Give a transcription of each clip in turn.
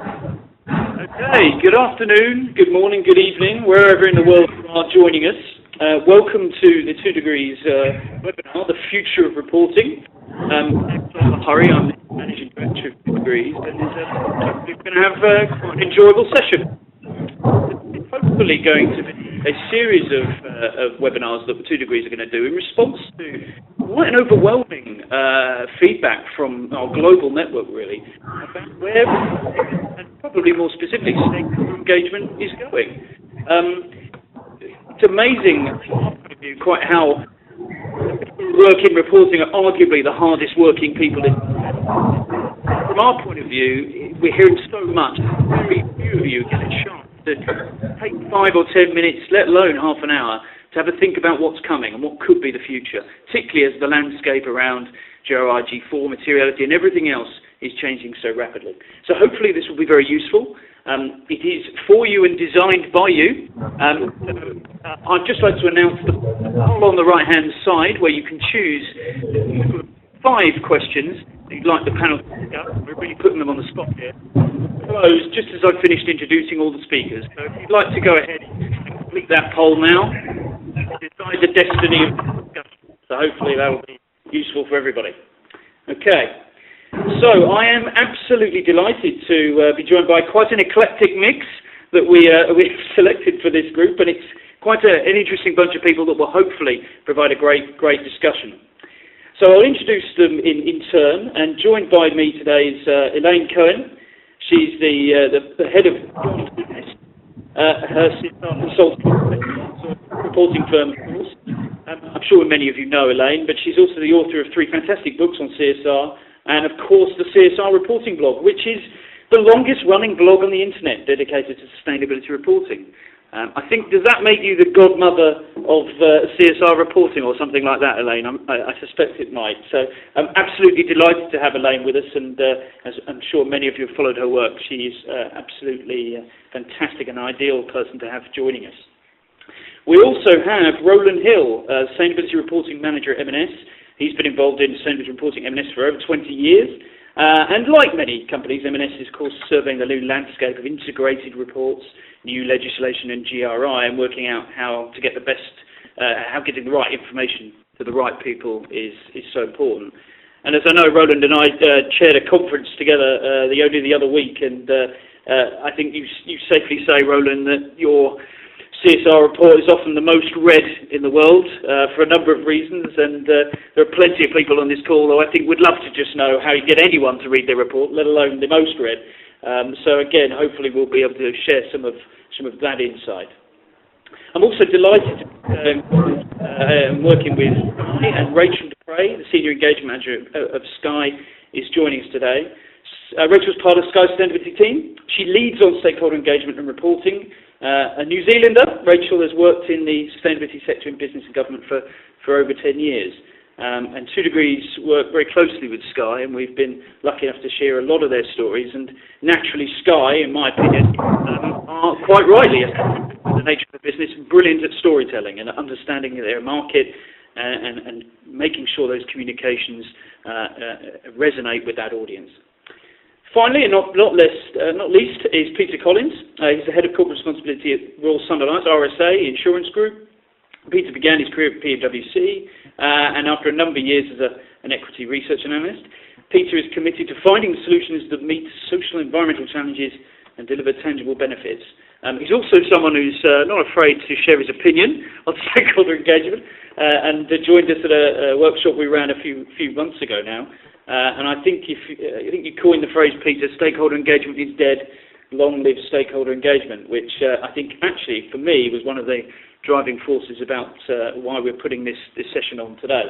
Okay, good afternoon, good morning, good evening, wherever in the world you are joining us. Welcome to the 2 Degrees webinar, The Future of Reporting. I'm John Hurry, I'm the Managing Director of 2 Degrees, and we're going to have quite an enjoyable session. It's hopefully going to be a series of webinars that the 2 Degrees are going to do in response to quite an overwhelming feedback from our global network, really, about where, and probably more specifically, stakeholder engagement is going. It's amazing, from our point of view, quite how people who work in reporting are arguably the hardest working people in the world. From our point of view, we're hearing so much, very few of you get a chance to take 5 or 10 minutes, let alone half an hour, to have a think about what's coming and what could be the future, particularly as the landscape around GRI, G4, materiality and everything else is changing so rapidly. So hopefully this will be very useful. It is for you and designed by you. I'd just like to announce the poll on the right-hand side where you can choose 5 questions that you'd like the panel to discuss. We're really putting them on the spot here. Close just as I've finished introducing all the speakers. So if you'd like to go ahead and complete that poll now, decide the destiny of the discussion. So hopefully that will be useful for everybody. Okay. So I am absolutely delighted to be joined by quite an eclectic mix that we've selected for this group, and it's quite an interesting bunch of people that will hopefully provide a great discussion. So I'll introduce them in turn, and joined by me today is Elaine Cohen. She's the head of business, her CSR consulting reporting firm, of course. I'm sure many of you know Elaine, but she's also the author of 3 fantastic books on CSR, and of course the CSR reporting blog, which is the longest running blog on the internet dedicated to sustainability reporting. I think, does that make you the godmother of CSR reporting or something like that, Elaine? I suspect it might. So I'm absolutely delighted to have Elaine with us, and as I'm sure many of you have followed her work, she is absolutely fantastic and ideal person to have joining us. We also have Roland Hill, Sustainability Reporting Manager at M&S. He's been involved in sustainability reporting at M&S for over 20 years. And like many companies, M&S is, of course, surveying the new landscape of integrated reports, new legislation and GRI, and working out how to get the best, how getting the right information to the right people is so important. And as I know, Roland and I chaired a conference together only the other week, and I think you safely say, Roland, that your CSR report is often the most read in the world for a number of reasons, and there are plenty of people on this call who I think would love to just know how you get anyone to read their report, let alone the most read. So again, hopefully we'll be able to share some of that insight. I'm also delighted to be working with Sky, and Rachel Dupre, the Senior Engagement Manager of Sky, is joining us today. Rachel's part of Sky's sustainability team. She leads on stakeholder engagement and reporting. A New Zealander, Rachel has worked in the sustainability sector in business and government for over 10 years. And 2 Degrees work very closely with Sky, and we've been lucky enough to share a lot of their stories. And naturally, Sky, in my opinion, are quite rightly, the nature of the business, brilliant at storytelling and understanding their market and making sure those communications resonate with that audience. Finally, and not least, is Peter Collins. He's the Head of Corporate Responsibility at Royal Sunderland RSA Insurance Group. Peter began his career at PwC, and after a number of years as an equity research analyst, Peter is committed to finding solutions that meet social and environmental challenges and deliver tangible benefits. He's also someone who's not afraid to share his opinion on stakeholder engagement, and joined us at a workshop we ran a few months ago now. And I think you coined the phrase, Peter, stakeholder engagement is dead, long live stakeholder engagement, which I think actually, for me, was one of the driving forces about why we're putting this session on today.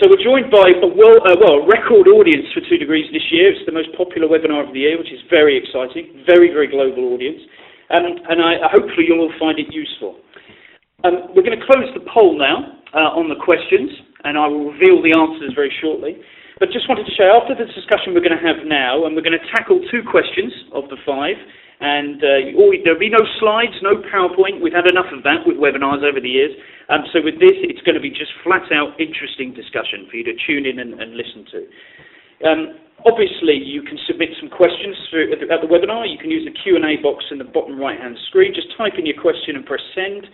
So we're joined by a record audience for 2 Degrees this year. It's the most popular webinar of the year, which is very exciting, very, very global audience. And hopefully you'll all find it useful. We're going to close the poll now on the questions, and I will reveal the answers very shortly. But just wanted to show, after the discussion we're going to have now, and we're going to tackle 2 questions of the 5, and there'll be no slides, no PowerPoint. We've had enough of that with webinars over the years. So with this, it's going to be just flat-out interesting discussion for you to tune in and listen to. Obviously, you can submit some questions at the webinar. You can use the Q&A box in the bottom right-hand screen. Just type in your question and press send,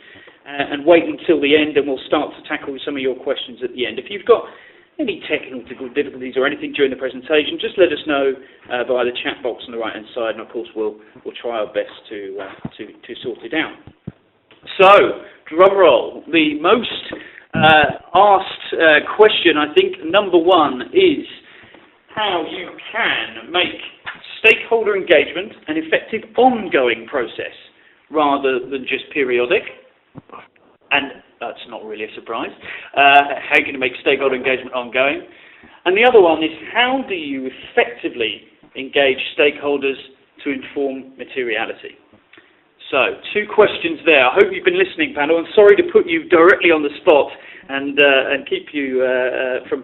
and wait until the end, and we'll start to tackle some of your questions at the end. If you've got any technical difficulties or anything during the presentation, just let us know via the chat box on the right-hand side, and of course we'll try our best to sort it out. So, drum roll. The most asked question, I think, number one, is how you can make stakeholder engagement an effective ongoing process rather than just periodic. And that's not really a surprise. How can you make stakeholder engagement ongoing? And the other one is, how do you effectively engage stakeholders to inform materiality? So, two questions there. I hope you've been listening, panel. I'm sorry to put you directly on the spot and keep you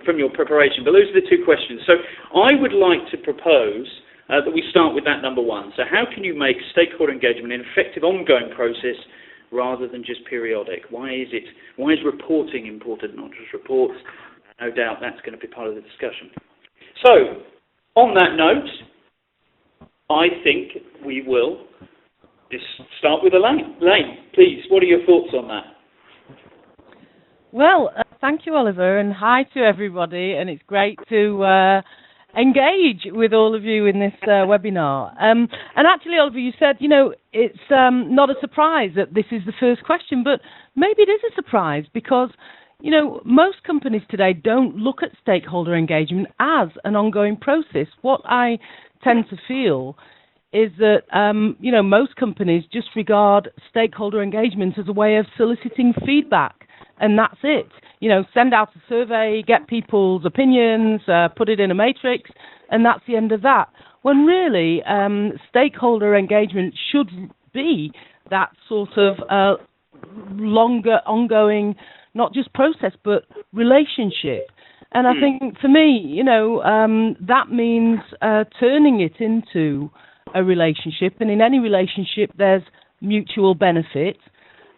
from your preparation, but those are the two questions. So I would like to propose that we start with that number one. So how can you make stakeholder engagement an effective ongoing process rather than just periodic? Why is reporting important, not just reports? No doubt that's going to be part of the discussion. So, on that note, I think we will just start with Elaine. Elaine, please, what are your thoughts on that? Well, thank you, Oliver, and hi to everybody, and it's great to engage with all of you in this webinar. And actually, Oliver, you said, it's not a surprise that this is the first question, but maybe it is a surprise because, most companies today don't look at stakeholder engagement as an ongoing process. What I tend to feel is that, most companies just regard stakeholder engagement as a way of soliciting feedback. And that's it. Send out a survey, get people's opinions, put it in a matrix, and that's the end of that. When really, stakeholder engagement should be that sort of longer, ongoing, not just process, but relationship. And I think for me, that means turning it into a relationship. And in any relationship, there's mutual benefit.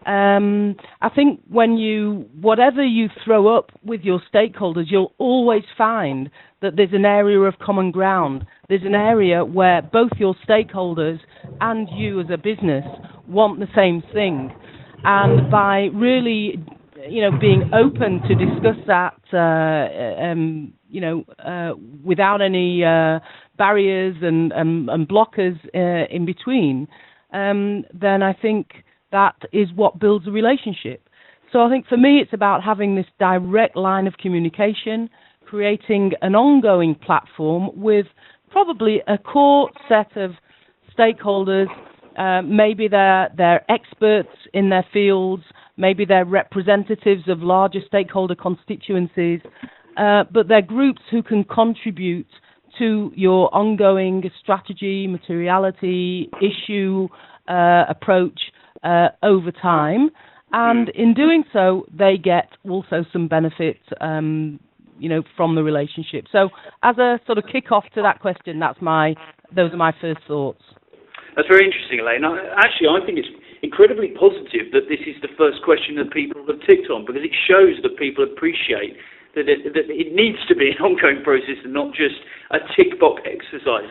I think whatever you throw up with your stakeholders, you'll always find that there's an area of common ground. There's an area where both your stakeholders and you as a business want the same thing. And by really, being open to discuss that, without any barriers and blockers in between, then I think that is what builds a relationship. So I think for me it's about having this direct line of communication, creating an ongoing platform with probably a core set of stakeholders. Maybe they're experts in their fields, maybe they're representatives of larger stakeholder constituencies, but they're groups who can contribute to your ongoing strategy, materiality, issue, approach over time, and in doing so, they get also some benefit, from the relationship. So, as a sort of kick-off to that question, those are my first thoughts. That's very interesting, Elaine. Actually, I think it's incredibly positive that this is the first question that people have ticked on, because it shows that people appreciate that it needs to be an ongoing process and not just a tick-box exercise.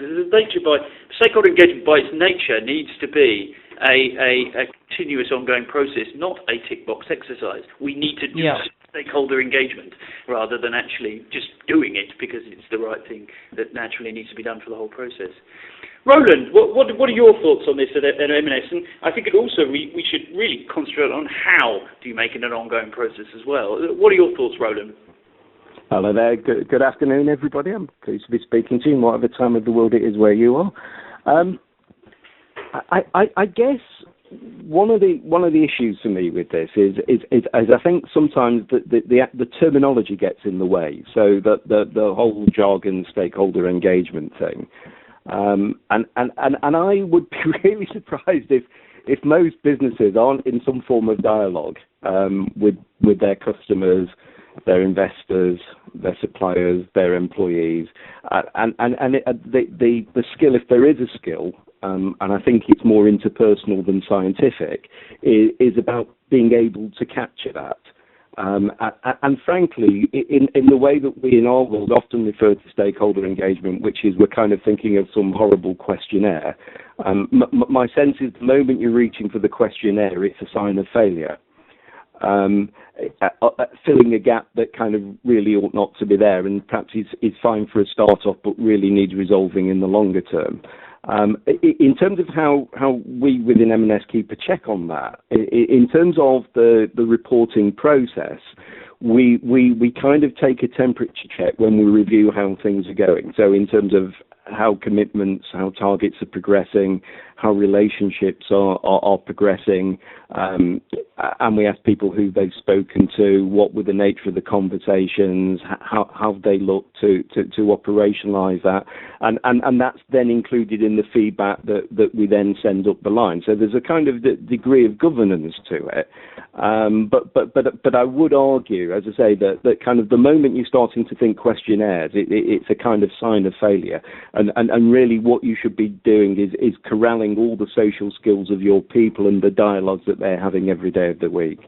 Stakeholder engagement by its nature needs to be a continuous ongoing process, not a tick-box exercise. We need to do stakeholder engagement rather than actually just doing it because it's the right thing that naturally needs to be done for the whole process. Roland, what are your thoughts on this at M&S? And I think we should really concentrate on how do you make it an ongoing process as well. What are your thoughts, Roland? Hello there. Good afternoon, everybody. I'm pleased to be speaking to you, whatever time of the world it is where you are. I guess one of the issues for me with this is I think sometimes the terminology gets in the way. So the whole jargon stakeholder engagement thing, and I would be really surprised if most businesses aren't in some form of dialogue with their customers, their investors, their suppliers, their employees, and the skill, if there is a skill, and I think it's more interpersonal than scientific, is about being able to capture that And frankly, in the way that we in our world often refer to stakeholder engagement, which is we're kind of thinking of some horrible questionnaire, my sense is the moment you're reaching for the questionnaire, it's a sign of failure. Filling a gap that kind of really ought not to be there, and perhaps is fine for a start-off, but really needs resolving in the longer term. In terms of how we within M&S keep a check on that, in terms of the reporting process, we kind of take a temperature check when we review how things are going. So in terms of how commitments, how targets are progressing, how relationships are progressing, and we ask people who they've spoken to, what were the nature of the conversations, how they look to operationalise that, and that's then included in the feedback that we then send up the line. So there's a kind of degree of governance to it, but I would argue, as I say, that kind of the moment you're starting to think questionnaires, it's a kind of sign of failure, and really what you should be doing is corralling all the social skills of your people and the dialogues that they're having every day of the week.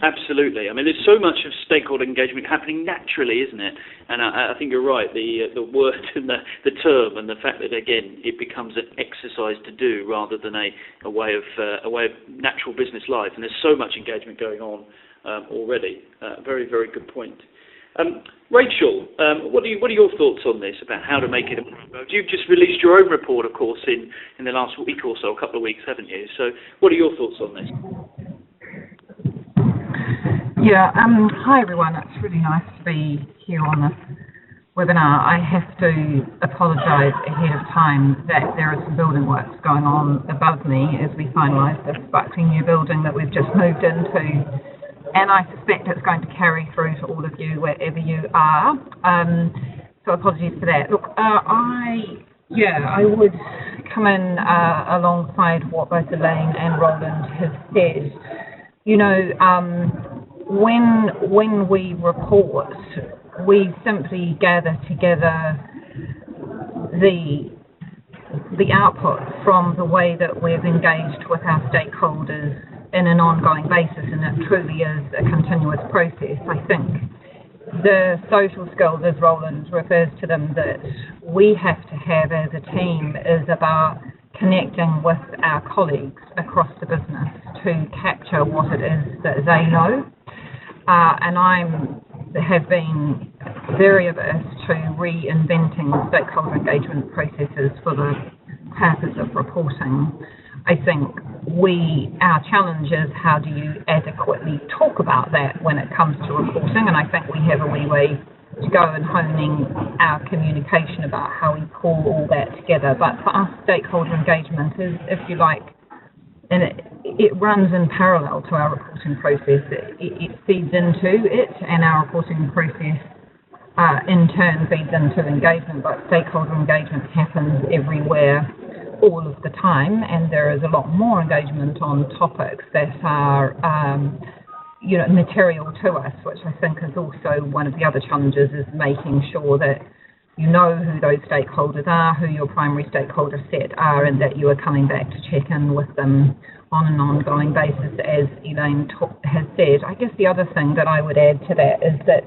Absolutely. I mean, there's so much of stakeholder engagement happening naturally, isn't it? And I think you're right. The word and the term and the fact that, again, it becomes an exercise to do rather than a way of natural business life. And there's so much engagement going on already. Very, very good point. Rachel, what are your thoughts on this about how to make it? You've just released your own report, of course, in the last week or so, a couple of weeks, haven't you? So, what are your thoughts on this? Yeah. Hi everyone. It's really nice to be here on this webinar. I have to apologise ahead of time that there are some building works going on above me as we finalise this sparkling new building that we've just moved into. And I suspect it's going to carry through to all of you wherever you are. So apologies for that. Look, I would come in alongside what both Elaine and Roland have said. You know, when we report, we simply gather together the output from the way that we've engaged with our stakeholders in an ongoing basis, and it truly is a continuous process. I think the social skills, as Roland refers to them, that we have to have as a team is about connecting with our colleagues across the business to capture what it is that they know. And I have been very averse to reinventing stakeholder engagement processes for the purpose of reporting. I think our challenge is how do you adequately talk about that when it comes to reporting, and I think we have a wee way to go in honing our communication about how we pull all that together. But for us, stakeholder engagement is, if you like, and it runs in parallel to our reporting process. It feeds into it, and our reporting process in turn feeds into engagement, but stakeholder engagement happens everywhere all of the time, and there is a lot more engagement on topics that are material to us, which I think is also one of the other challenges, is making sure that you know who those stakeholders are, who your primary stakeholder set are, and that you are coming back to check in with them on an ongoing basis, as Elaine has said. I guess the other thing that I would add to that is that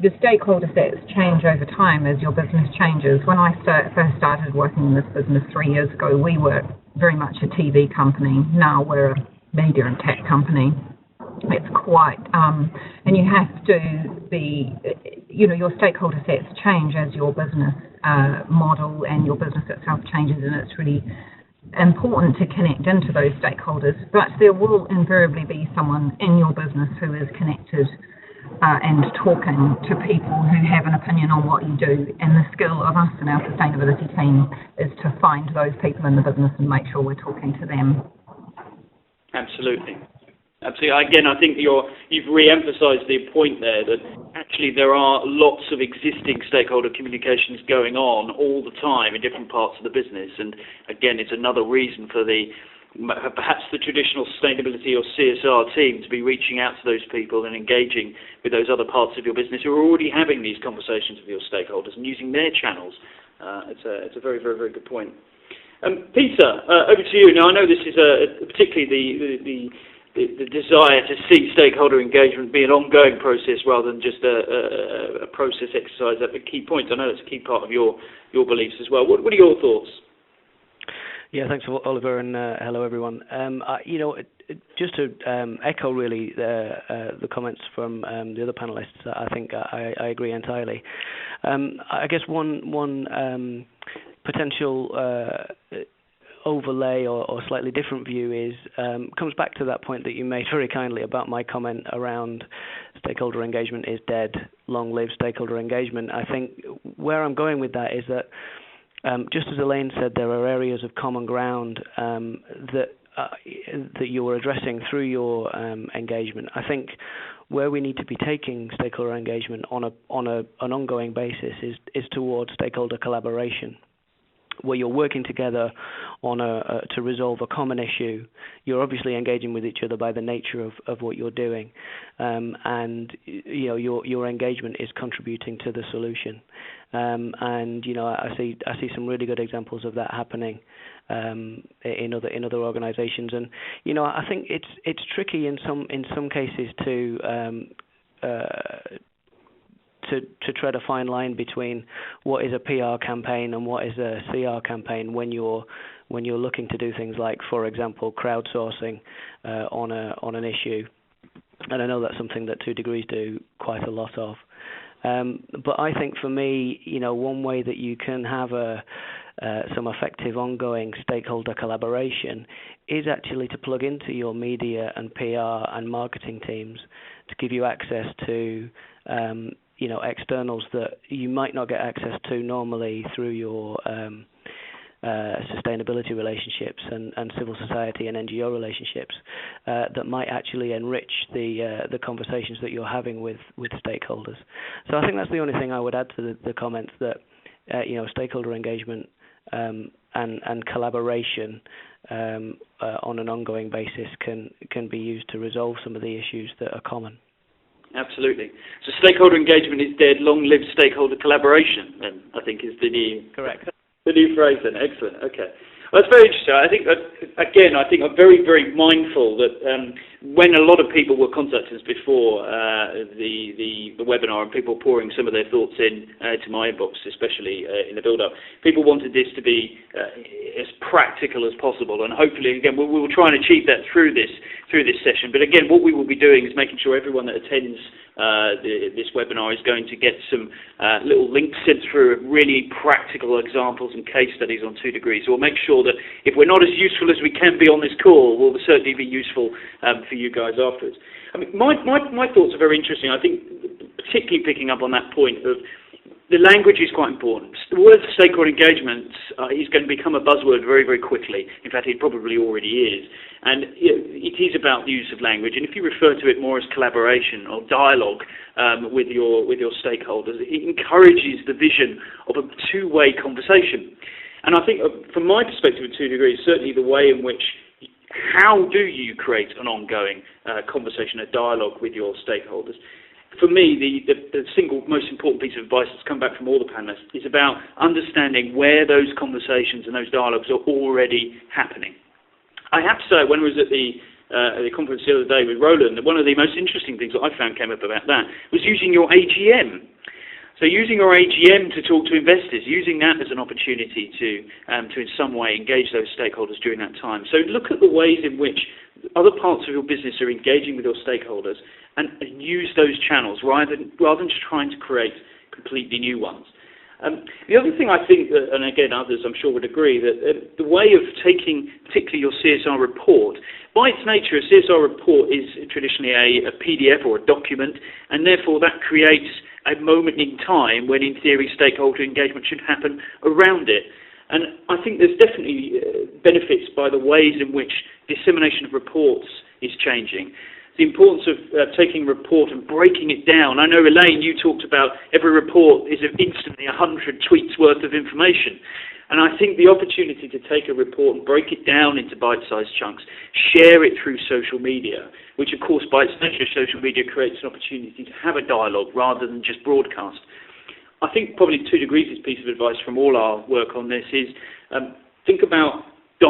the stakeholder sets change over time as your business changes. When I first started working in this business 3 years ago, we were very much a TV company. Now we're a media and tech company. It's quite, and you have to be, your stakeholder sets change as your business model and your business itself changes, and it's really important to connect into those stakeholders. But there will invariably be someone in your business who is connected and talking to people who have an opinion on what you do, and the skill of us and our sustainability team is to find those people in the business and make sure we're talking to them. Absolutely. Again, I think you've re-emphasised the point there that actually there are lots of existing stakeholder communications going on all the time in different parts of the business, and again, it's another reason for perhaps the traditional sustainability or CSR team to be reaching out to those people and engaging with those other parts of your business who are already having these conversations with your stakeholders and using their channels. It's a very, very, very good point. Peter, over to you. Now, I know this is particularly the the desire to see stakeholder engagement be an ongoing process rather than just a process exercise at the key points. I know that's a key part of your beliefs as well. What are your thoughts? Yeah, thanks, Oliver, and hello, everyone. Just to echo really the comments from the other panelists, I think I agree entirely. I guess one potential overlay or slightly different view is comes back to that point that you made very kindly about my comment around stakeholder engagement is dead, long live stakeholder engagement. I think where I'm going with that is that just as Elaine said, there are areas of common ground that you were addressing through your engagement. I think where we need to be taking stakeholder engagement on an ongoing basis is towards stakeholder collaboration, where you're working together on to resolve a common issue. You're obviously engaging with each other by the nature of what you're doing, and your engagement is contributing to the solution. I see some really good examples of that happening in other organisations, and I think it's tricky in some cases to tread a fine line between what is a PR campaign and what is a CR campaign when you're looking to do things like, for example, crowdsourcing on an issue. And I know that's something that 2 Degrees do quite a lot of. But I think for me, one way that you can have some effective ongoing stakeholder collaboration is actually to plug into your media and PR and marketing teams to give you access to externals that you might not get access to normally through your sustainability relationships and civil society and NGO relationships that might actually enrich the conversations that you're having with stakeholders. So I think that's the only thing I would add to the comments, that stakeholder engagement and collaboration on an ongoing basis can be used to resolve some of the issues that are common. Absolutely. So stakeholder engagement is dead, long live stakeholder collaboration, then, I think is the new... Correct. The new phrase then. Excellent. Okay. Well, that's very interesting. I think, I'm very, very mindful that when a lot of people were contacting us before the webinar and people pouring some of their thoughts in to my inbox, especially in the build-up, people wanted this to be as practical as possible, and hopefully, again, we will try and achieve that through this session. But again, what we will be doing is making sure everyone that attends this webinar is going to get some little links sent through of really practical examples and case studies on 2 Degrees. So we'll make sure that if we're not as useful as we can be on this call, we'll certainly be useful for you guys afterwards. I mean, my thoughts are very interesting. I think particularly picking up on that point of the language is quite important. The word stakeholder engagement is going to become a buzzword very, very quickly. In fact, it probably already is. And it is about the use of language. And if you refer to it more as collaboration or dialogue with your stakeholders, it encourages the vision of a two-way conversation. And I think from my perspective at 2 Degrees, certainly the way in which, how do you create an ongoing conversation, a dialogue with your stakeholders? For me, the single most important piece of advice that's come back from all the panelists is about understanding where those conversations and those dialogues are already happening. I have to say, when I was at the conference the other day with Roland, that one of the most interesting things that I found came up about that was using your AGM. So using your AGM to talk to investors, using that as an opportunity to in some way engage those stakeholders during that time. So look at the ways in which other parts of your business are engaging with your stakeholders and use those channels rather than just trying to create completely new ones. The other thing I think, and again others I'm sure would agree, that the way of taking particularly your CSR report, by its nature a CSR report is traditionally a PDF or a document, and therefore that creates a moment in time when in theory stakeholder engagement should happen around it. And I think there's definitely benefits by the ways in which dissemination of reports is changing. The importance of taking a report and breaking it down. I know, Elaine, you talked about every report is instantly 100 tweets worth of information. And I think the opportunity to take a report and break it down into bite-sized chunks, share it through social media, which of course by its nature social media creates an opportunity to have a dialogue rather than just broadcast. I think probably 2 Degrees' piece of advice from all our work on this is think about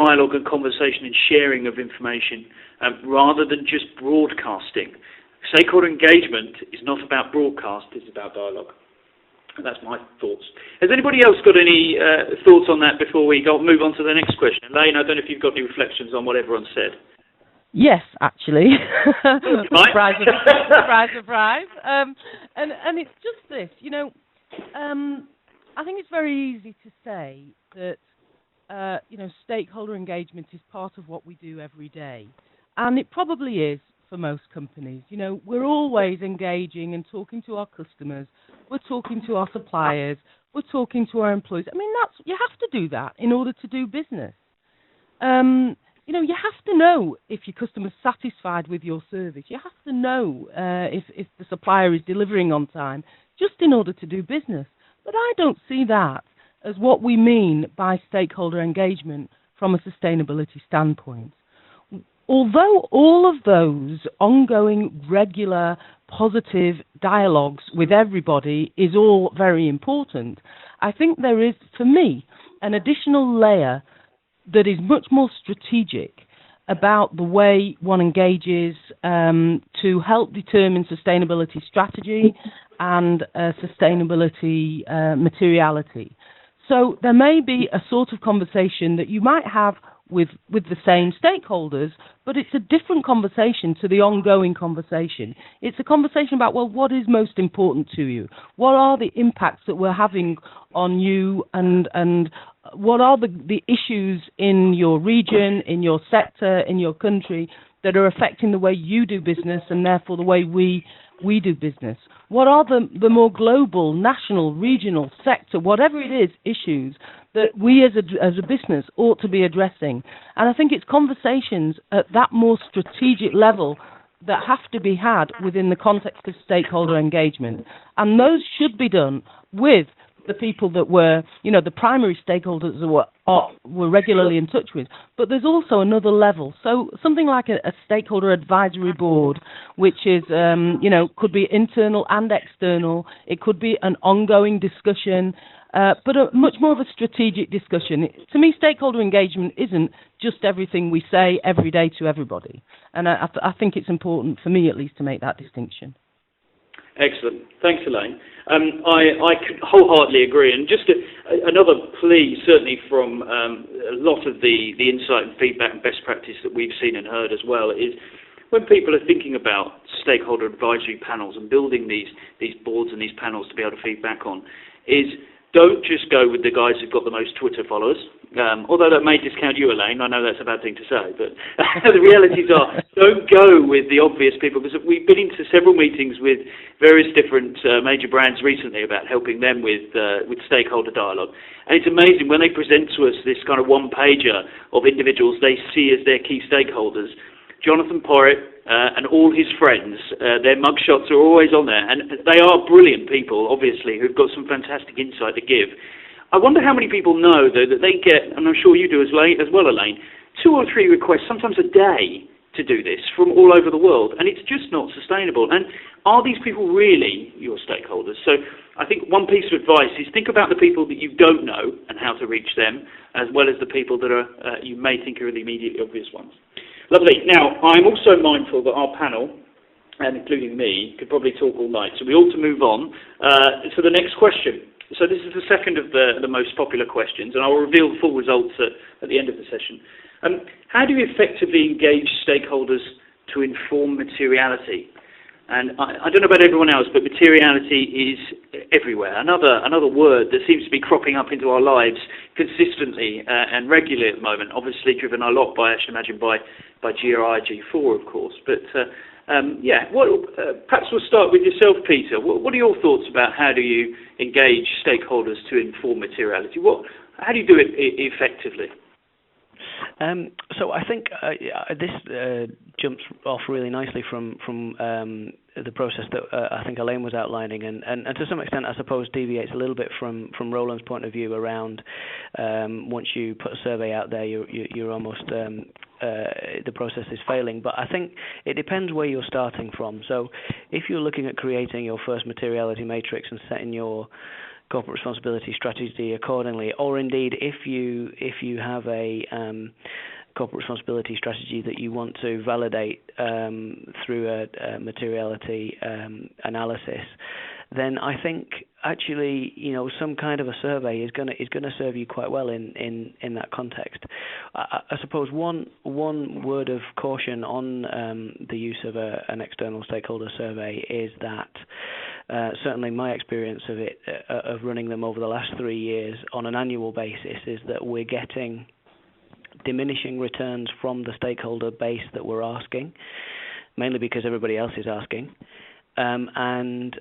dialogue and conversation and sharing of information rather than just broadcasting. Stakeholder engagement is not about broadcast, it's about dialogue. And that's my thoughts. Has anybody else got any thoughts on that before we move on to the next question? Elaine, I don't know if you've got any reflections on what everyone said. Yes, actually. Surprise, surprise, surprise. And it's just this, I think it's very easy to say that, stakeholder engagement is part of what we do every day. And it probably is for most companies. We're always engaging and talking to our customers. We're talking to our suppliers. We're talking to our employees. I mean, you have to do that in order to do business. You have to know if your customer's satisfied with your service. You have to know if the supplier is delivering on time, just in order to do business. But I don't see that as what we mean by stakeholder engagement from a sustainability standpoint. Although all of those ongoing, regular, positive dialogues with everybody is all very important, I think there is, for me, an additional layer that is much more strategic about the way one engages to help determine sustainability strategy and sustainability materiality. So there may be a sort of conversation that you might have with the same stakeholders, but it's a different conversation to the ongoing conversation. It's a conversation about, well, what is most important to you? What are the impacts that we're having on you, and what are the issues in your region, in your sector, in your country that are affecting the way you do business and therefore the way we do business? What are the more global, national, regional, sector, whatever it is, issues that we as a business ought to be addressing? And I think it's conversations at that more strategic level that have to be had within the context of stakeholder engagement. And those should be done with the people that were, the primary stakeholders that we're regularly in touch with. But there's also another level. So something like a stakeholder advisory board, which is, could be internal and external. It could be an ongoing discussion, but much more of a strategic discussion. To me, stakeholder engagement isn't just everything we say every day to everybody. And I think it's important, for me at least, to make that distinction. Excellent. Thanks, Elaine. I could wholeheartedly agree. And just another plea, certainly from a lot of the insight and feedback and best practice that we've seen and heard as well, is when people are thinking about stakeholder advisory panels and building these boards and these panels to be able to feed back on, is don't just go with the guys who've got the most Twitter followers. Although that may discount you, Elaine. I know that's a bad thing to say, but the realities are, don't go with the obvious people, because we've been into several meetings with various different major brands recently about helping them with stakeholder dialogue. And it's amazing when they present to us this kind of one-pager of individuals they see as their key stakeholders. Jonathan Porritt and all his friends, their mugshots are always on there, and they are brilliant people, obviously, who've got some fantastic insight to give. I wonder how many people know, though, that they get, and I'm sure you do as well, Elaine, 2 or 3 requests, sometimes a day, to do this from all over the world, and it's just not sustainable. And are these people really your stakeholders? So I think one piece of advice is think about the people that you don't know and how to reach them, as well as the people that are you may think are the immediately obvious ones. Lovely. Now, I'm also mindful that our panel, and including me, could probably talk all night, so we ought to move on to the next question. So this is the second of the most popular questions, and I will reveal the full results at the end of the session. How do you effectively engage stakeholders to inform materiality? And I don't know about everyone else, but materiality is everywhere. Another word that seems to be cropping up into our lives consistently and regularly at the moment, obviously driven a lot by, I should imagine, by GRI, G4, of course. But perhaps we'll start with yourself, Peter. What are your thoughts about how do you engage stakeholders to inform materiality? How do you do it effectively? So I think this jumps off really nicely from the process that I think Elaine was outlining, and to some extent, I suppose, deviates a little bit from Roland's point of view around once you put a survey out there, you're almost the process is failing. But I think it depends where you're starting from. So if you're looking at creating your first materiality matrix and setting your corporate responsibility strategy accordingly, or indeed if you have a corporate responsibility strategy that you want to validate through a materiality analysis, then I think actually, some kind of a survey is going to serve you quite well in that context. I suppose one word of caution on the use of an external stakeholder survey is that certainly my experience of it, of running them over the last 3 years on an annual basis, is that we're getting diminishing returns from the stakeholder base that we're asking, mainly because everybody else is asking. And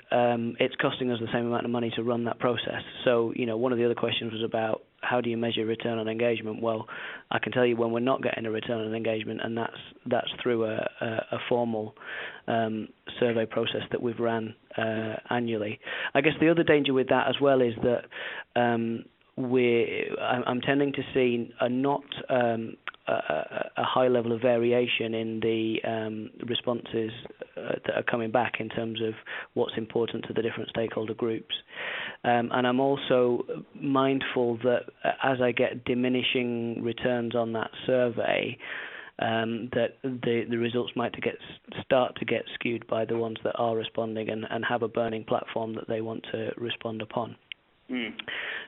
it's costing us the same amount of money to run that process. So, one of the other questions was about how do you measure return on engagement? Well, I can tell you when we're not getting a return on engagement, and that's through a formal survey process that we've ran annually. I guess the other danger with that as well is that I'm tending to see a high level of variation in the responses that are coming back in terms of what's important to the different stakeholder groups. And I'm also mindful that as I get diminishing returns on that survey, that the results might start to get skewed by the ones that are responding and have a burning platform that they want to respond upon.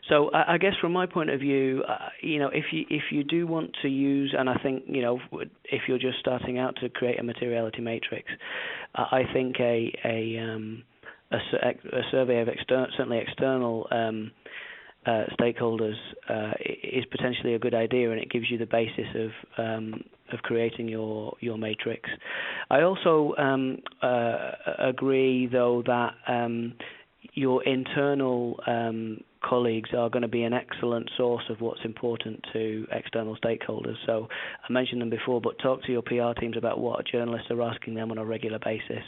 So I guess from my point of view, if you do want to use, and I think if you're just starting out to create a materiality matrix, I think a survey of certainly external stakeholders is potentially a good idea, and it gives you the basis of creating your matrix. I also agree, though, that your internal colleagues are going to be an excellent source of what's important to external stakeholders. So I mentioned them before, but talk to your PR teams about what journalists are asking them on a regular basis,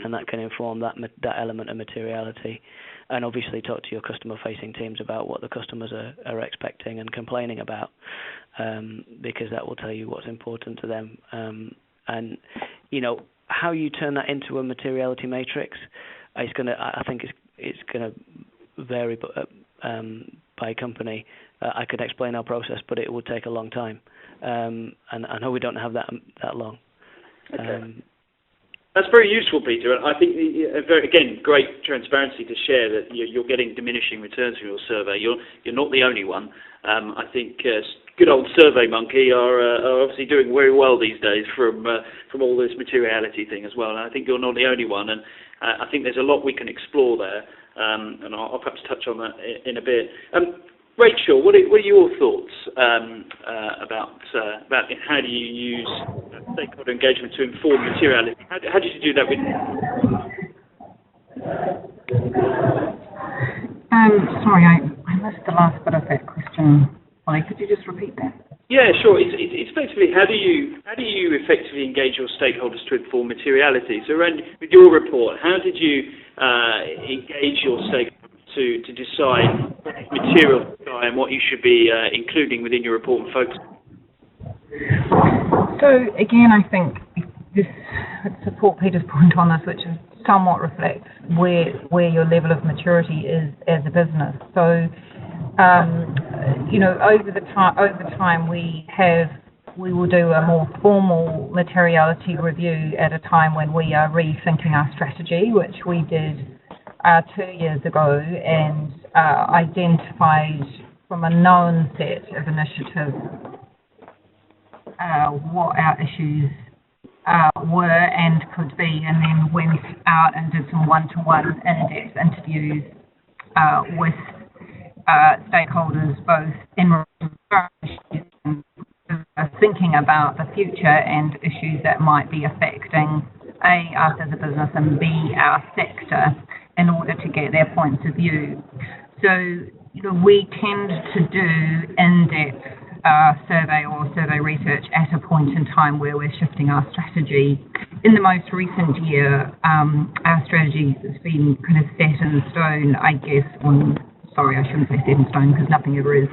and that can inform that element of materiality. And obviously talk to your customer-facing teams about what the customers are expecting and complaining about, because that will tell you what's important to them. And how you turn that into a materiality matrix, I think it's going to vary by company. I could explain our process, but it would take a long time, and I know we don't have that long. Okay. That's very useful, Peter. I think, again, great transparency to share that you're getting diminishing returns from your survey. You're not the only one. I think good old SurveyMonkey are obviously doing very well these days from all this materiality thing as well. And I think you're not the only one. And I think there's a lot we can explore there. And I'll perhaps touch on that in a bit. Rachel, what are your thoughts about how do you use stakeholder engagement to inform materiality? How did you do that with? Sorry, I missed the last bit of that question. Ollie, could you just repeat that? Yeah, sure. It's effectively how do you effectively engage your stakeholders to inform materiality? So, with your report, how did you engage your stakeholders to decide what is material and what you should be including within your report and focus? So again, I think this would support Peter's point on this, which is somewhat reflects where your level of maturity is as a business. So over time we will do a more formal materiality review at a time when we are rethinking our strategy, which we did 2 years ago, and identified from a known set of initiatives what our issues were and could be, and then went out and did some one-to-one in-depth interviews with stakeholders, both in thinking about the future and issues that might be affecting A, us as a business, and B, our sector, in order to get their points of view. So, we tend to do in-depth survey or survey research at a point in time where we're shifting our strategy. In the most recent year, our strategy has been kind of set in stone, I guess, I shouldn't say set in stone because nothing ever is,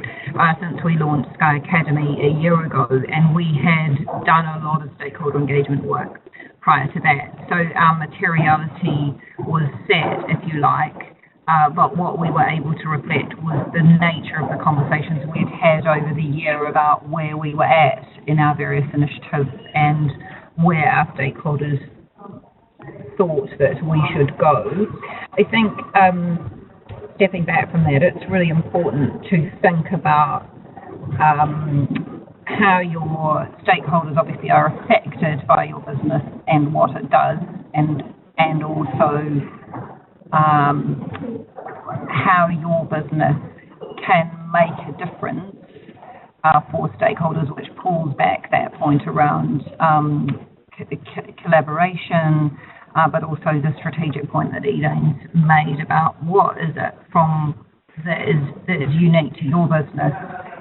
since we launched Sky Academy a year ago, and we had done a lot of stakeholder engagement work prior to that. So our materiality was set, if you like, but what we were able to reflect was the nature of the conversations we'd had over the year about where we were at in our various initiatives and where our stakeholders thought that we should go. I think stepping back from that, it's really important to think about how your stakeholders obviously are affected by your business and what it does, and also how your business can make a difference for stakeholders, which pulls back that point around collaboration, but also the strategic point that Elaine's made about what is it that is unique to your business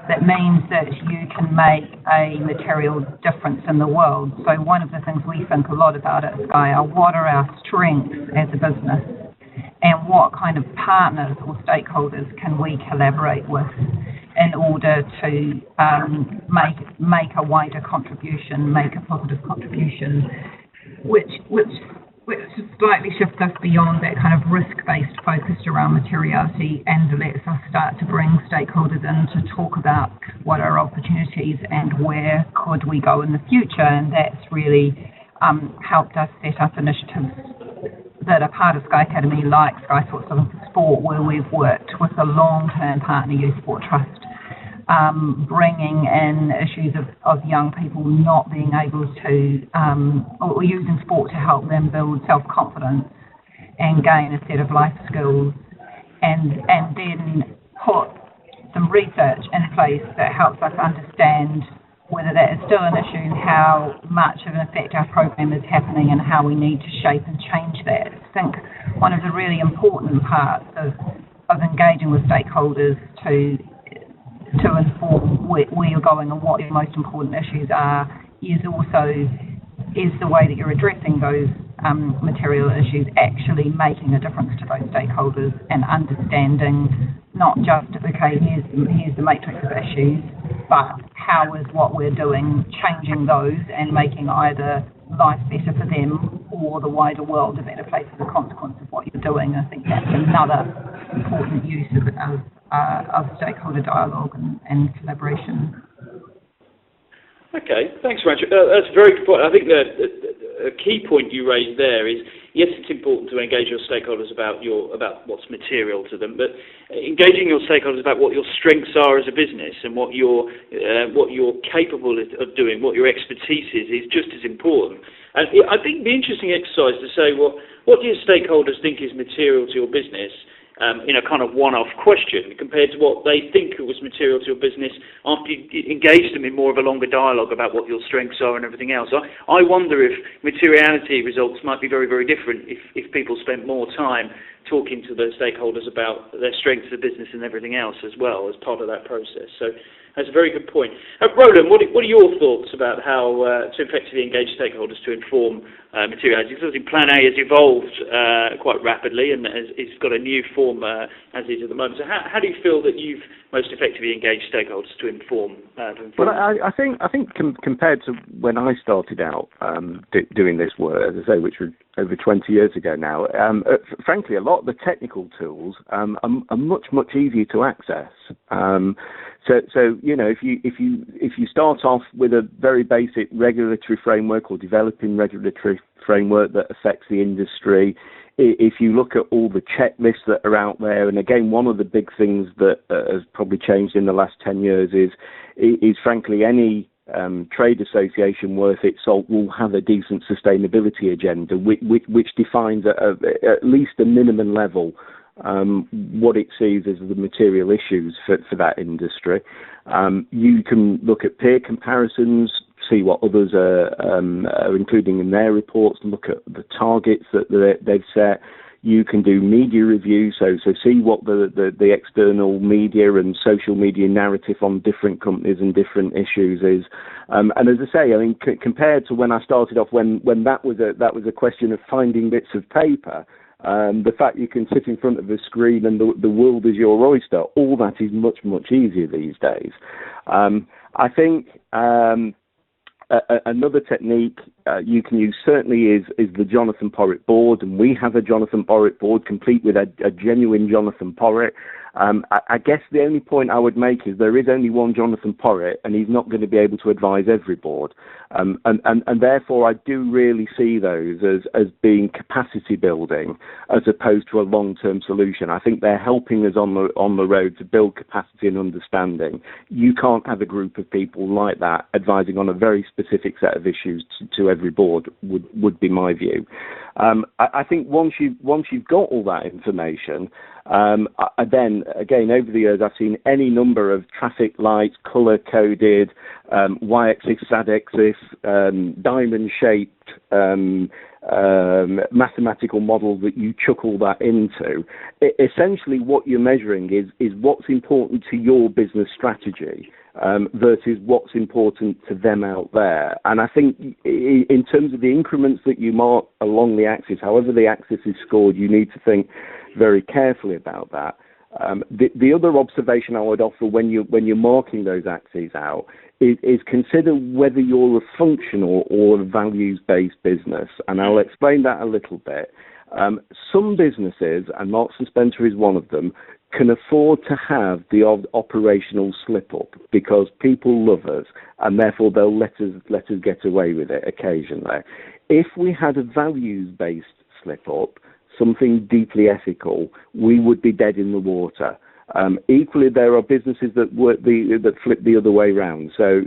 that means that you can make a material difference in the world. So one of the things we think a lot about at Sky are what are our strengths as a business and what kind of partners or stakeholders can we collaborate with in order to make a wider contribution, make a positive contribution, which slightly shifts us beyond that kind of risk-based focus around materiality and lets us start to bring stakeholders in to talk about what are opportunities and where could we go in the future. And that's really helped us set up initiatives that are part of Sky Academy, like Sky Sports Southern for Sport, where we've worked with a long-term partner, Youth Sport Trust, bringing in issues of young people not being able to, or using sport to help them build self-confidence and gain a set of life skills, and then put some research in place that helps us understand whether that is still an issue, how much of an effect our program is having, and how we need to shape and change that. I think one of the really important parts of engaging with stakeholders to inform where you're going and what your most important issues are is the way that you're addressing those material issues actually making a difference to those stakeholders and understanding not just, okay, here's the matrix of issues, but how is what we're doing changing those and making either life better for them or the wider world a better place as a consequence of what you're doing. I think that's another important use of stakeholder dialogue and collaboration. Okay, thanks, Rachel. That's a very good point. I think a key point you raised there is, yes, it's important to engage your stakeholders about what's material to them, but engaging your stakeholders about what your strengths are as a business and what you're capable of doing, what your expertise is just as important. And I think it'd be an interesting exercise to say, well, what do your stakeholders think is material to your business? In a kind of one-off question compared to what they think was material to your business after you engage them in more of a longer dialogue about what your strengths are and everything else. I wonder if materiality results might be very, very different if people spent more time talking to their stakeholders about their strengths of business and everything else as well as part of that process. So that's a very good point. Roland, what are your thoughts about how to effectively engage stakeholders to inform materiality? Because Plan A has evolved quite rapidly and it's got a new form as is at the moment. So how do you feel that you've most effectively engaged stakeholders to inform? Well, I think compared to when I started out doing this work, as I say, which was over 20 years ago now, frankly, a lot of the technical tools are much easier to access. So you know, if you start off with a very basic regulatory framework or developing regulatory framework that affects the industry, if you look at all the checklists that are out there, and again, one of the big things that has probably changed in the last 10 years is frankly any trade association worth its salt will have a decent sustainability agenda, which defines at least a minimum level what it sees as the material issues for that industry. You can look at peer comparisons, see what others are including in their reports, look at the targets that they've set. You can do media reviews, so see what the external media and social media narrative on different companies and different issues is. And as I say, I mean, compared to when I started off, when that was a question of finding bits of paper, the fact you can sit in front of a screen and the world is your oyster, all that is much easier these days. I think Another technique you can use certainly is the Jonathan Porritt board, and we have a Jonathan Porritt board complete with a genuine Jonathan Porritt. I guess the only point I would make is there is only one Jonathan Porritt, and he's not going to be able to advise every board. And therefore, I do really see those as being capacity building as opposed to a long-term solution. I think they're helping us on the road to build capacity and understanding. You can't have a group of people like that advising on a very specific set of issues to every board, would be my view. I think once you've got all that information, then again over the years I've seen any number of traffic lights, colour-coded, y-axis, z-axis, diamond-shaped mathematical model that you chuck all that into. Essentially what you're measuring is what's important to your business strategy versus what's important to them out there. And I think in terms of the increments that you mark along the axis, however the axis is scored, you need to think very carefully about that. The other observation I would offer when you're marking those axes out is consider whether you're a functional or a values-based business, and I'll explain that a little bit. Some businesses, and Marks and Spencer is one of them, can afford to have the odd operational slip-up because people love us, and therefore they'll let us get away with it occasionally. If we had a values-based slip-up, something deeply ethical, we would be dead in the water. Equally, there are businesses that flip the other way around. So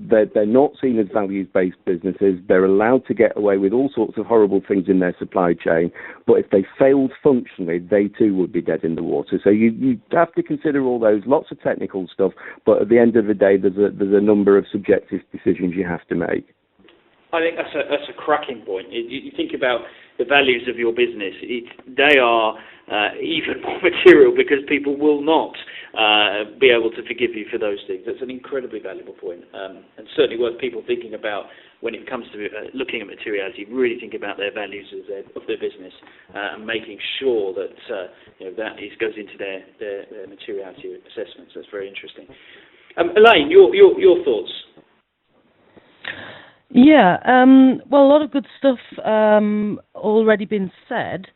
they're not seen as values-based businesses. They're allowed to get away with all sorts of horrible things in their supply chain. But if they failed functionally, they too would be dead in the water. So you have to consider all those, lots of technical stuff. But at the end of the day, there's a number of subjective decisions you have to make. I think that's a cracking point. You think about the values of your business. They are even more material because people will not be able to forgive you for those things. That's an incredibly valuable point, and certainly worth people thinking about when it comes to looking at materiality. Really think about their values of their business and making sure that that goes into their materiality assessments. That's very interesting. Elaine, your thoughts? Yeah, well, a lot of good stuff already been said.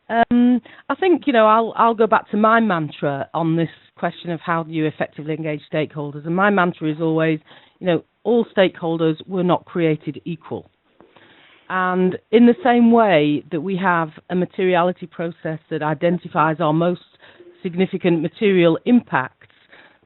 I think, I'll go back to my mantra on this question of how do you effectively engage stakeholders. And my mantra is always, all stakeholders were not created equal. And in the same way that we have a materiality process that identifies our most significant material impacts,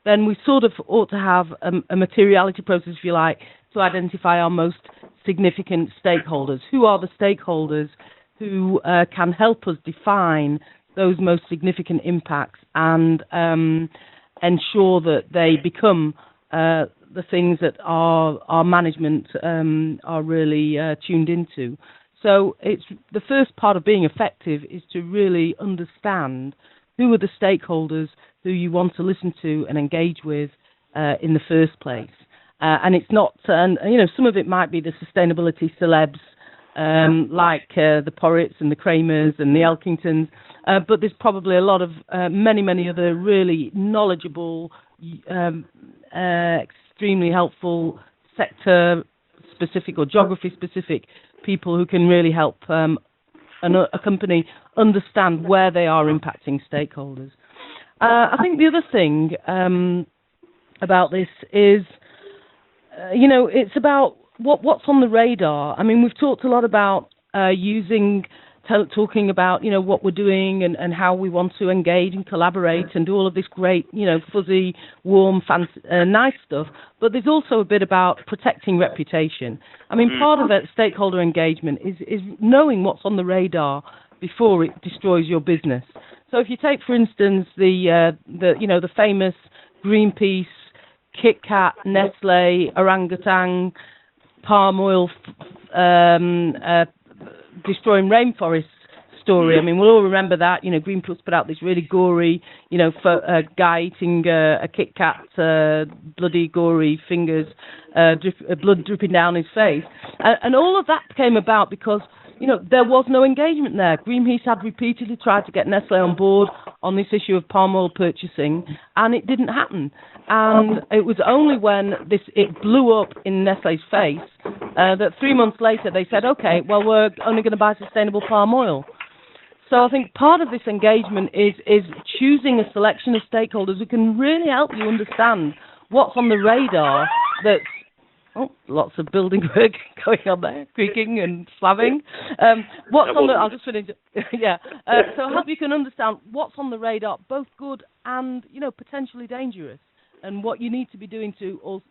then we sort of ought to have a materiality process, if you like, to identify our most significant stakeholders. Who are the stakeholders who can help us define those most significant impacts and ensure that they become the things that our management are really tuned into. So it's the first part of being effective is to really understand who are the stakeholders who you want to listen to and engage with in the first place. And it's not, some of it might be the sustainability celebs, like the Porritts and the Kramers and the Elkingtons, but there's probably a lot of many other really knowledgeable, extremely helpful sector-specific or geography-specific people who can really help a company understand where they are impacting stakeholders. I think the other thing about this is, it's about what's on the radar. I mean, we've talked a lot about talking about, what we're doing and how we want to engage and collaborate and do all of this great, fuzzy, warm, fancy, nice stuff. But there's also a bit about protecting reputation. I mean, part of it, stakeholder engagement is knowing what's on the radar before it destroys your business. So if you take, for instance, the famous Greenpeace, Kit Kat, Nestle, orangutan, palm oil destroying rainforests story. I mean, we'll all remember that. Greenpeace put out this really gory, guy eating a Kit Kat, bloody gory fingers, blood dripping down his face. And all of that came about because, there was no engagement there. Greenpeace had repeatedly tried to get Nestle on board on this issue of palm oil purchasing, and it didn't happen. And it was only when it blew up in Nestle's face that 3 months later they said, okay, well, we're only going to buy sustainable palm oil. So I think part of this engagement is choosing a selection of stakeholders who can really help you understand what's on the radar that's lots of building work going on there, creaking and slamming. I'll just finish. Yeah. So I hope you can understand what's on the radar, both good and, potentially dangerous, and what you need to be doing to,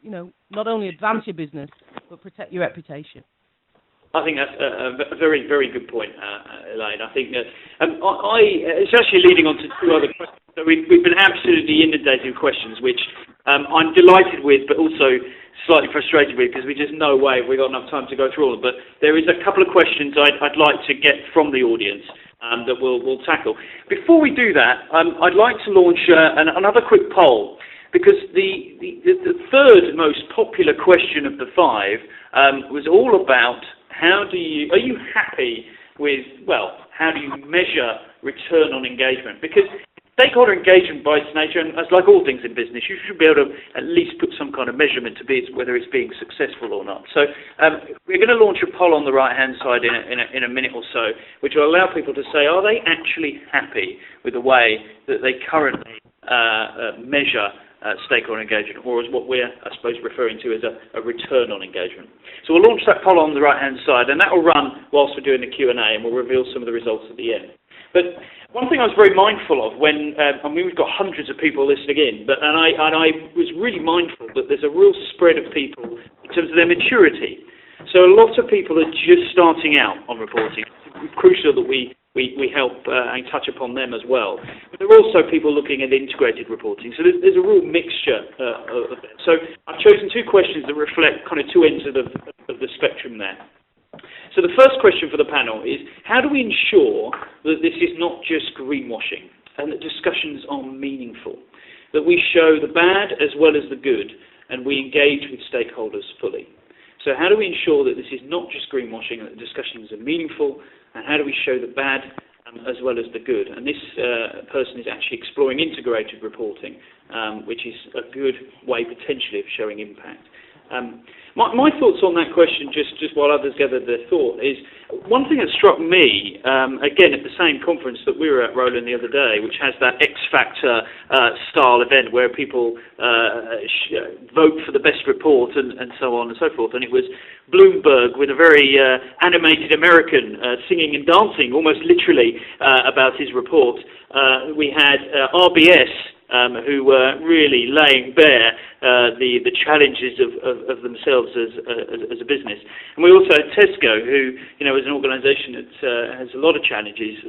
not only advance your business, but protect your reputation. I think that's a very, very good point, Elaine. I think that it's actually leading on to two other questions. So we've been absolutely inundated with questions, which I'm delighted with, but also slightly frustrated with, because we just no way we've got enough time to go through all of them. But there is a couple of questions I'd like to get from the audience that we'll tackle. Before we do that, I'd like to launch another quick poll, because the third most popular question of the five was all about are you happy with, how do you measure return on engagement? Because stakeholder engagement by its nature, and as like all things in business, you should be able to at least put some kind of measurement to whether it's being successful or not. So we're going to launch a poll on the right-hand side in a minute or so, which will allow people to say, are they actually happy with the way that they currently measure stakeholder engagement, or is what we're, I suppose, referring to as a return on engagement. So we'll launch that poll on the right-hand side, and that will run whilst we're doing the Q&A, and we'll reveal some of the results at the end. But one thing I was very mindful of when, we've got hundreds of people listening in, and I was really mindful that there's a real spread of people in terms of their maturity. So a lot of people are just starting out on reporting. It's crucial that we help and touch upon them as well. But there are also people looking at integrated reporting. So there's a real mixture of it. So I've chosen two questions that reflect kind of two ends of the spectrum there. So the first question for the panel is, how do we ensure that this is not just greenwashing and that discussions are meaningful, that we show the bad as well as the good and we engage with stakeholders fully? So how do we ensure that this is not just greenwashing and that discussions are meaningful, and how do we show the bad as well as the good? And this person is actually exploring integrated reporting, which is a good way potentially of showing impact. My thoughts on that question, just while others gather their thought, is one thing that struck me, again at the same conference that we were at, Roland, the other day, which has that X Factor style event where people vote for the best report and so on and so forth, and it was Bloomberg with a very animated American singing and dancing, almost literally, about his report. We had RBS, who were really laying bare the challenges of themselves as a business. And we also had Tesco, who, is an organisation that has a lot of challenges,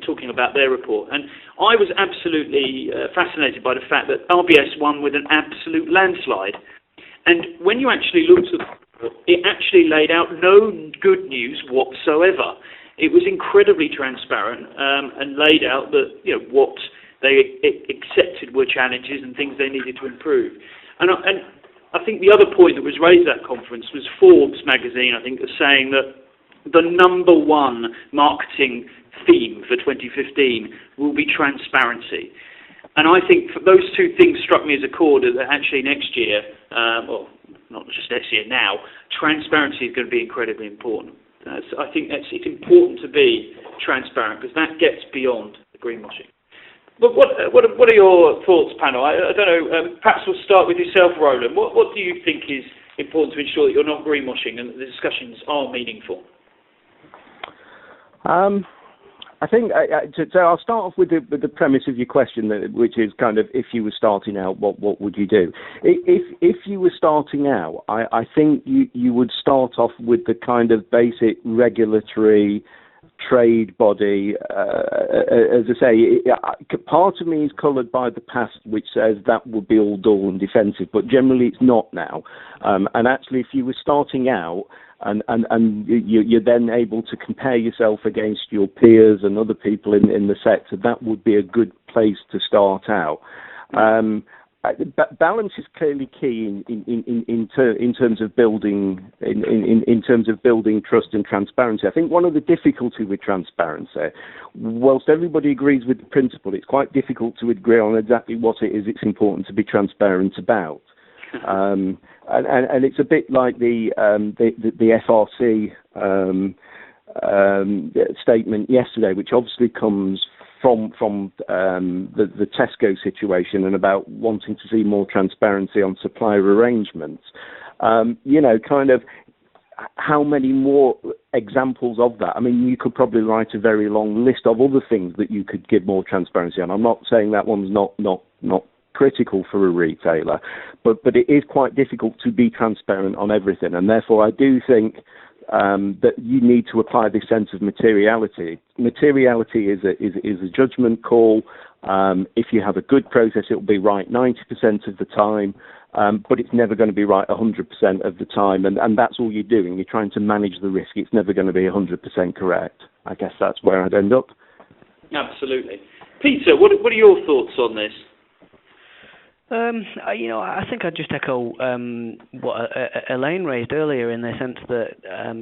talking about their report. And I was absolutely fascinated by the fact that RBS won with an absolute landslide. And when you actually looked at the report, it actually laid out no good news whatsoever. It was incredibly transparent and laid out that, what they accepted were challenges and things they needed to improve. And I think the other point that was raised at that conference was Forbes magazine, I think, was saying that the number one marketing theme for 2015 will be transparency. And I think those two things struck me as a chord that actually next year, not just next year, now, transparency is going to be incredibly important. I think it's important to be transparent because that gets beyond the greenwashing. But what are your thoughts, panel? I don't know. Perhaps we'll start with yourself, Roland. What do you think is important to ensure that you're not greenwashing and that the discussions are meaningful? I think so. I'll start off with the premise of your question, which is kind of, if you were starting out, what would you do? If you were starting out, I think you would start off with the kind of basic regulatory trade body. As I say, part of me is coloured by the past, which says that would be all dull and defensive, but generally it's not now. And actually, if you were starting out and you're then able to compare yourself against your peers and other people in the sector, that would be a good place to start out. balance is clearly key in terms of building trust and transparency. I think one of the difficulty with transparency, whilst everybody agrees with the principle, it's quite difficult to agree on exactly what it is it's important to be transparent about. And it's a bit like the FRC statement yesterday, which obviously comes from the Tesco situation and about wanting to see more transparency on supplier arrangements. Kind of how many more examples of that? I mean, you could probably write a very long list of other things that you could give more transparency on. I'm not saying that one's not critical for a retailer, but it is quite difficult to be transparent on everything, and therefore I do think that you need to apply this sense of materiality. Materiality is a judgment call. If you have a good process, it will be right 90% of the time, but it's never going to be right 100% of the time, and that's all you're doing. You're trying to manage the risk. It's never going to be 100% correct. I guess that's where I'd end up. Absolutely. Peter, what are your thoughts on this? I think I'd just echo what Elaine raised earlier, in the sense that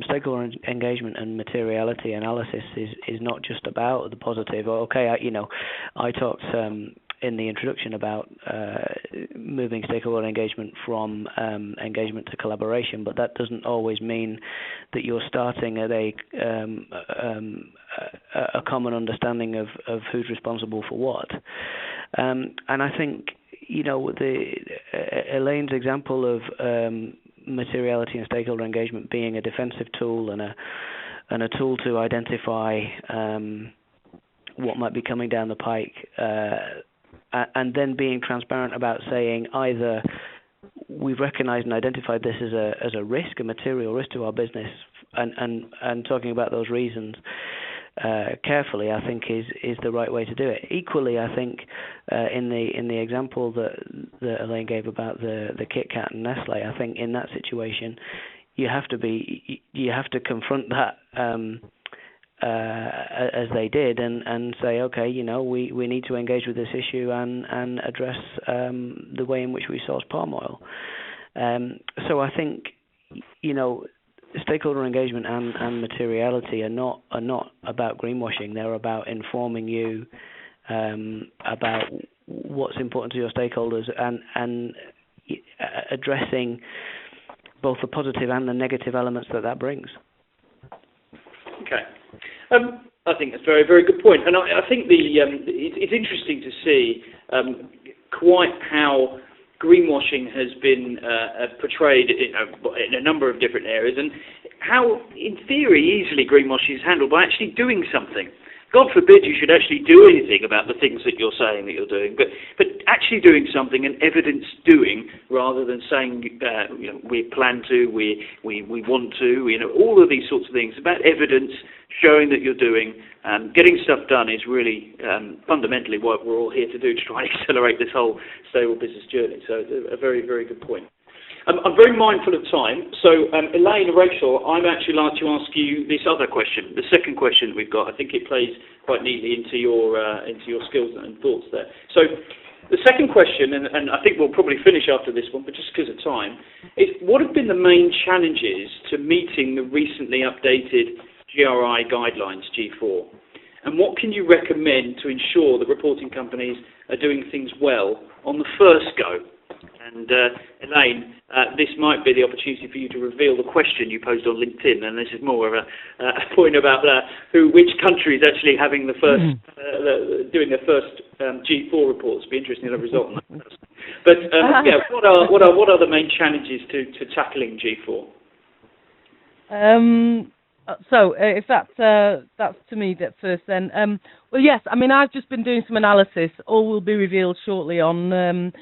stakeholder engagement and materiality analysis is not just about the positive. Okay, I talked in the introduction about moving stakeholder engagement from engagement to collaboration, but that doesn't always mean that you're starting at a common understanding of who's responsible for what. And I think, Elaine's example of materiality and stakeholder engagement being a defensive tool and a tool to identify what might be coming down the pike, and then being transparent about saying either we've recognised and identified this as a risk, a material risk to our business, and talking about those reasons carefully, I think is the right way to do it. Equally, I think in the example that Elaine gave about the Kit Kat and Nestle, I think in that situation you have to confront that as they did, and say, okay, we need to engage with this issue and address the way in which we source palm oil. So I think stakeholder engagement and materiality are not about greenwashing. They're about informing you about what's important to your stakeholders and addressing both the positive and the negative elements that brings. Okay. I think that's a very, very good point. And I think it's interesting to see quite how greenwashing has been portrayed in a number of different areas, and how, in theory, easily greenwashing is handled by actually doing something. God forbid you should actually do anything about the things that you're saying that you're doing, but actually doing something and evidence doing, rather than saying we plan to, we want to, all of these sorts of things. About evidence, showing that you're doing, getting stuff done is really fundamentally what we're all here to do, to try and accelerate this whole sustainable business journey. So a very, very good point. I'm very mindful of time, so Elaine and Rachel, I'd actually like to ask you this other question, the second question that we've got. I think it plays quite neatly into your skills and thoughts there. So the second question, and I think we'll probably finish after this one, but just because of time, is what have been the main challenges to meeting the recently updated GRI guidelines, G4? And what can you recommend to ensure that reporting companies are doing things well on the first go? And Elaine, this might be the opportunity for you to reveal the question you posed on LinkedIn, and this is more of a point about which country is actually having the first, doing their first G4 reports. It'd be interesting to have a result on that. But what are the main challenges to tackling G4? So if that's to me that first, then well, yes. I mean, I've just been doing some analysis. All will be revealed shortly on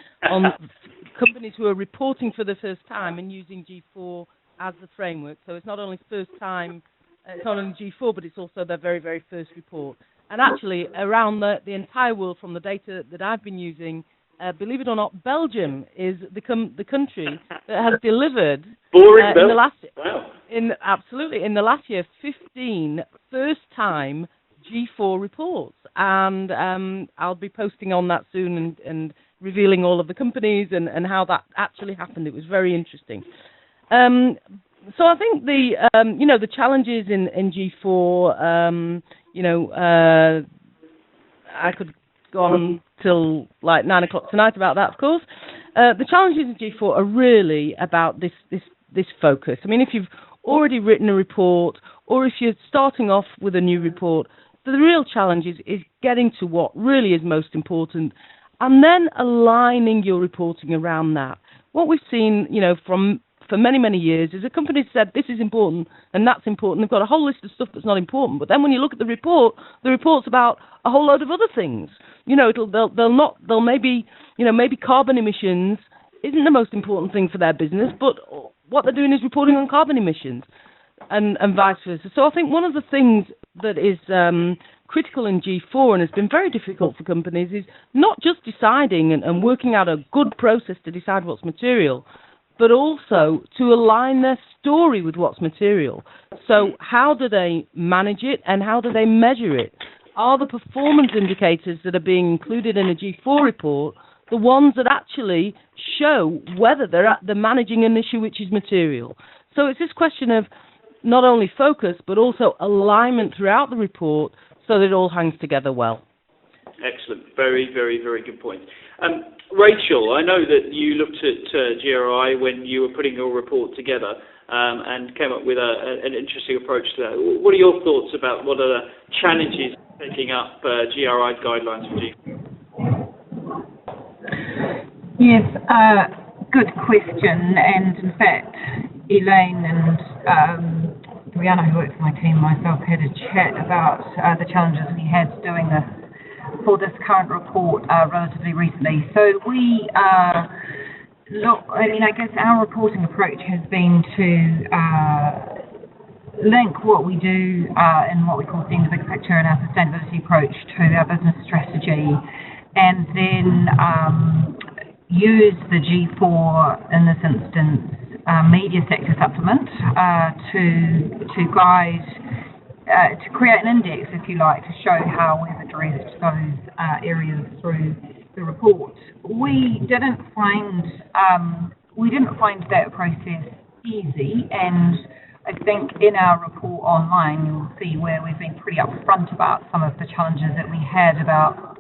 companies who are reporting for the first time and using G4 as the framework. So it's not only first time, it's not only G4, but it's also their very, very first report. And actually, around the entire world, from the data that I've been using, believe it or not, Belgium is the country that has delivered in the last in the last year 15 first-time G4 reports, and I'll be posting on that soon and revealing all of the companies and how that actually happened. It was very interesting. So I think the challenges in G4, I could go on till like 9 o'clock tonight about that, of course. The challenges in G4 are really about this focus. I mean, if you've already written a report or if you're starting off with a new report, the real challenge is getting to what really is most important and then aligning your reporting around that. What we've seen, for many, many years is a company said this is important and that's important. They've got a whole list of stuff that's not important. But then when you look at the report's about a whole load of other things. They'll maybe carbon emissions isn't the most important thing for their business, but what they're doing is reporting on carbon emissions and vice versa. So I think one of the things that is critical in G4 and has been very difficult for companies is not just deciding and working out a good process to decide what's material, but also to align their story with what's material. So how do they manage it and how do they measure it? Are the performance indicators that are being included in a G4 report the ones that actually show whether they're managing an issue which is material? So it's this question of not only focus, but also alignment throughout the report so that it all hangs together well. Excellent. Very, very, very good point. Rachel, I know that you looked at GRI when you were putting your report together and came up with an interesting approach to that. What are your thoughts about what are the challenges taking up GRI guidelines for G4? Yes, good question. And in fact, Elaine and Brianna, who works for my team, myself, had a chat about the challenges we had doing this for this current report relatively recently. So we I guess our reporting approach has been to link what we do in what we call seeing the big picture and our sustainability approach to our business strategy, and then use the G4 in this instance media sector supplement to guide. To create an index, if you like, to show how we've addressed those areas through the report. We didn't find that process easy, and I think in our report online you'll see where we've been pretty upfront about some of the challenges that we had about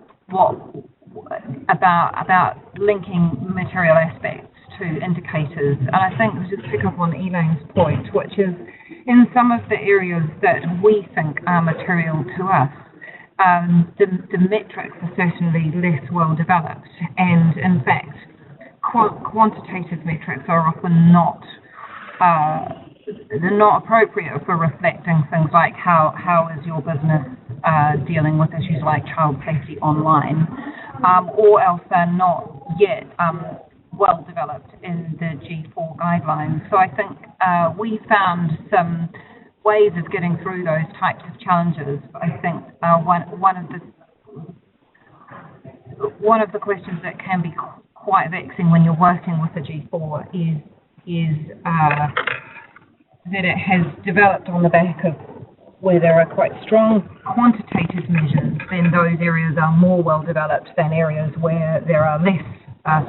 linking material aspects to indicators. And I think to pick up on Elaine's point, which is in some of the areas that we think are material to us, the metrics are certainly less well developed, and in fact quantitative metrics are often not they're not appropriate for reflecting things like how is your business dealing with issues like child safety online, or else they're not yet well developed in the G4 guidelines. So I think we found some ways of getting through those types of challenges. I think one of the questions that can be quite vexing when you're working with the G4 is that it has developed on the back of where there are quite strong quantitative measures, then those areas are more well developed than areas where there are less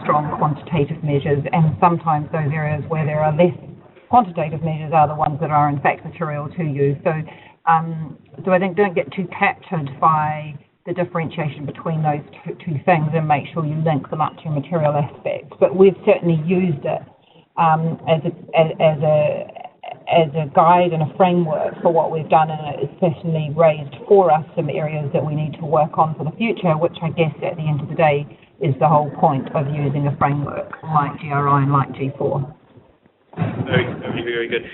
strong quantitative measures, and sometimes those areas where there are less quantitative measures are the ones that are in fact material to you. So I think don't get too captured by the differentiation between those two things, and make sure you link them up to your material aspects. But we've certainly used it as a guide and a framework for what we've done, and it's certainly raised for us some areas that we need to work on for the future, which I guess at the end of the day is the whole point of using a framework like GRI and like G4. Very, very, very good.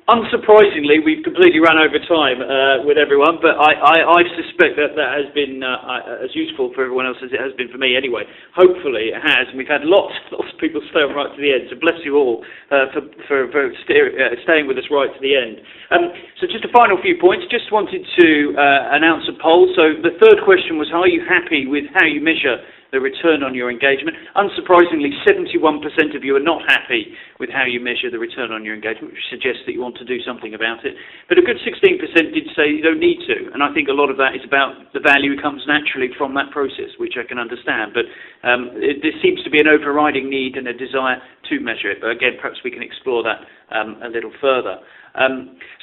Unsurprisingly, we've completely run over time with everyone, but I suspect that has been as useful for everyone else as it has been for me anyway. Hopefully it has, and we've had lots of people stay on right to the end, so bless you all for staying with us right to the end. So just a final few points. Just wanted to announce a poll. So the third question was, are you happy with how you measure the return on your engagement? Unsurprisingly, 71% of you are not happy with how you measure the return on your engagement, which suggests that you want want to do something about it. But a good 16% did say you don't need to, and I think a lot of that is about the value comes naturally from that process, which I can understand. But there seems to be an overriding need and a desire to measure it. But again, perhaps we can explore that a little further.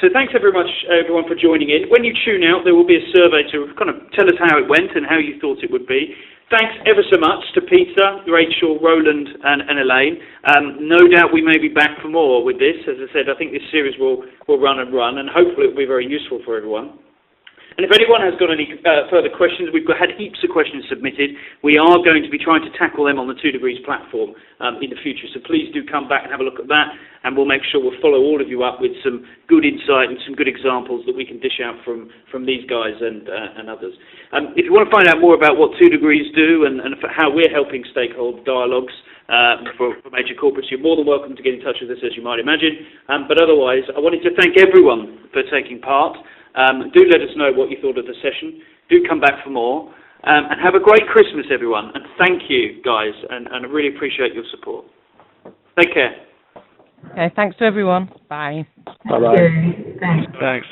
So thanks very much, everyone, for joining in. When you tune out, there will be a survey to kind of tell us how it went and how you thought it would be. Thanks ever so much to Peter, Rachel, Roland and Elaine. No doubt we may be back for more with this. As I said, I think this series will run and run, and hopefully it will be very useful for everyone. And if anyone has got any further questions, we've had heaps of questions submitted. We are going to be trying to tackle them on the 2 Degrees platform in the future. So please do come back and have a look at that, and we'll make sure we'll follow all of you up with some good insight and some good examples that we can dish out from these guys and others. If you want to find out more about what 2 Degrees do and how we're helping stakeholder dialogues for major corporates, you're more than welcome to get in touch with us, as you might imagine. But otherwise, I wanted to thank everyone for taking part. Do let us know what you thought of the session. Do come back for more. And have a great Christmas, everyone. And thank you, guys. And I really appreciate your support. Take care. Okay, thanks to everyone. Bye. Bye-bye. Thanks. Thanks.